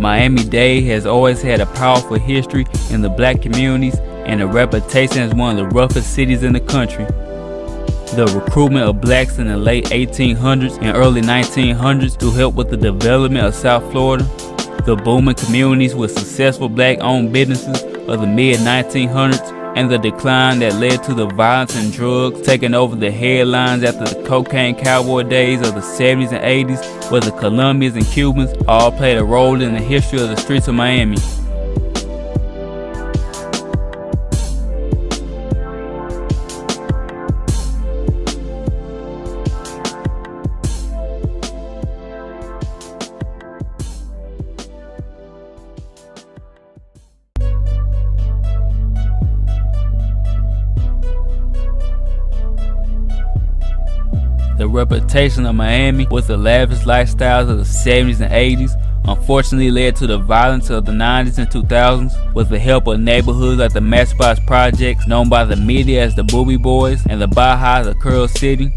Miami-Dade has always had a powerful history in the black communities and a reputation as one of the roughest cities in the country. The recruitment of blacks in the late 1800s and early 1900s to help with the development of South Florida, the booming communities with successful black-owned businesses of the mid-1900s, and the decline that led to the violence and drugs taking over the headlines after the cocaine cowboy days of the 70s and 80s, where the Colombians and Cubans all played a role in the history of the streets of Miami. The reputation of Miami with the lavish lifestyles of the 70s and 80s unfortunately led to the violence of the 90s and 2000s with the help of neighborhoods like the Matchbox Projects, known by the media as the Booby Boys, and the Bajas of Curl City.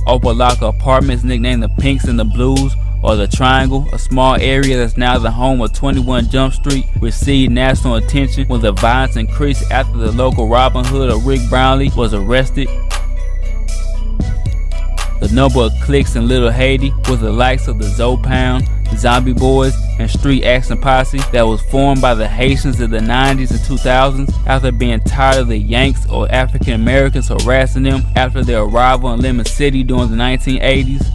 Opalaka Apartments, nicknamed the Pinks and the Blues, or the Triangle, a small area that's now the home of 21 Jump Street, received national attention when the violence increased after the local Robin Hood or Rick Brownlee was arrested. The number of cliques in Little Haiti was the likes of the Zopound, Zombie Boys, and Street Action Posse that was formed by the Haitians in the 90s and 2000s after being tired of the Yanks or African Americans harassing them after their arrival in Lemon City during the 1980s.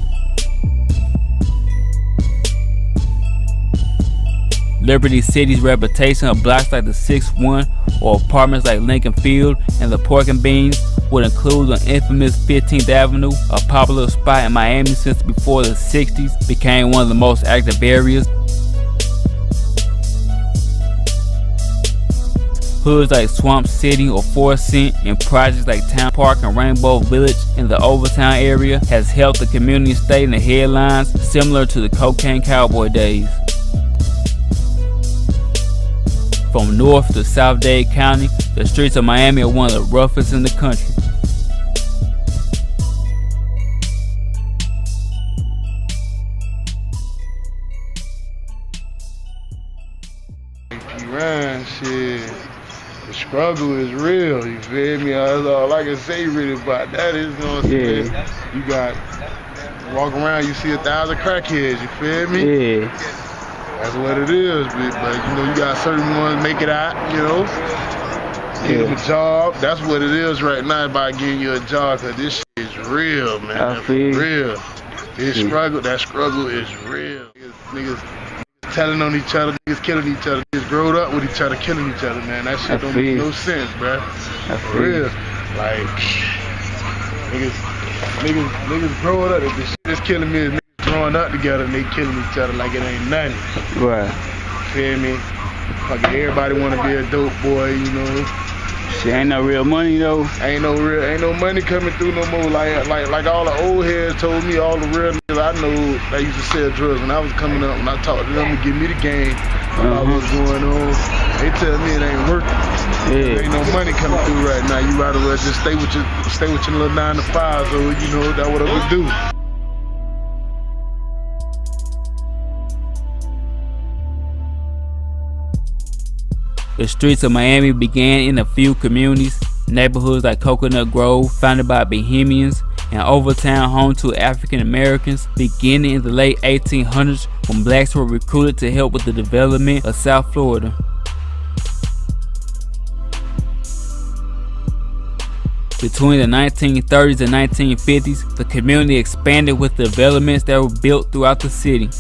Liberty City's reputation of blocks like the 6-1 or apartments like Lincoln Field and the Pork and Beans would include the infamous 15th Avenue, a popular spot in Miami since before the 60s, became one of the most active areas. Hoods like Swamp City or Forest Cent and projects like Town Park and Rainbow Village in the Overtown area has helped the community stay in the headlines, similar to the cocaine cowboy days. From North to South Dade County, the streets of Miami are one of the roughest in the country. You run, shit. The struggle is real, you feel me? That's all I can say really about that is, you know what I'm saying? You got, walk around, you see 1,000 crackheads, you feel me? Yeah. That's what it is, but you know, you got certain ones make it out, you know, get them a job. That's what it is right now about getting you a job, cause this shit is real, man. I feel real. This struggle, that struggle is real. Niggas telling on each other, niggas killing each other, niggas growed up with each other, killing each other, man. That shit don't make no sense, bruh. For real. Like, niggas growing up, this shit is killing me. Growing up together and they killing each other like it ain't nothing. Right. Feel me? Fucking everybody wanna be a dope boy, you know. Shit ain't no real money though. Ain't no money coming through no more. Like all the old heads told me, all the real niggas I know that used to sell drugs when I was coming up and I talked to them to give me the game about what's going on. They tell me it ain't working. There ain't no money coming through right now. You might as well just stay with your little 9 to 5, so you know that's what I would do. The streets of Miami began in a few communities, neighborhoods like Coconut Grove, founded by Bahamians, and Overtown, home to African Americans, beginning in the late 1800s when blacks were recruited to help with the development of South Florida. Between the 1930s and 1950s, the community expanded with developments that were built throughout the city.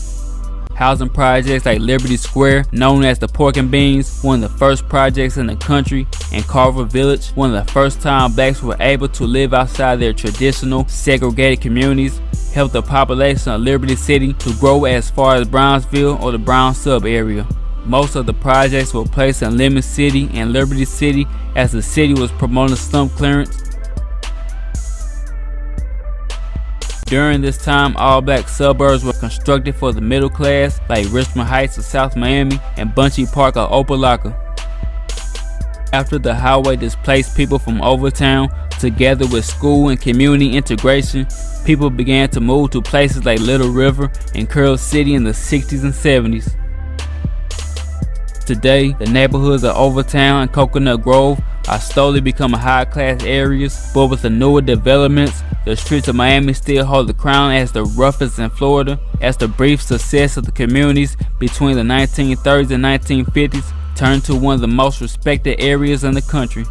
Housing projects like Liberty Square, known as the Pork and Beans, one of the first projects in the country, and Carver Village, one of the first time blacks were able to live outside their traditional segregated communities, helped the population of Liberty City to grow as far as Brownsville or the Brown sub area. Most of the projects were placed in Lemon City and Liberty City as the city was promoting slum clearance. During this time, all black suburbs were constructed for the middle class, like Richmond Heights of South Miami and Bunchy Park of Opalaka. After the highway displaced people from Overtown Together with school and community integration, people began to move to places like Little River and Curl City in the 60s and 70s. Today, the neighborhoods of Overtown and Coconut Grove are slowly becoming high-class areas, but with the newer developments, the streets of Miami still hold the crown as the roughest in Florida, as the brief success of the communities between the 1930s and 1950s turned to one of the most respected areas in the country.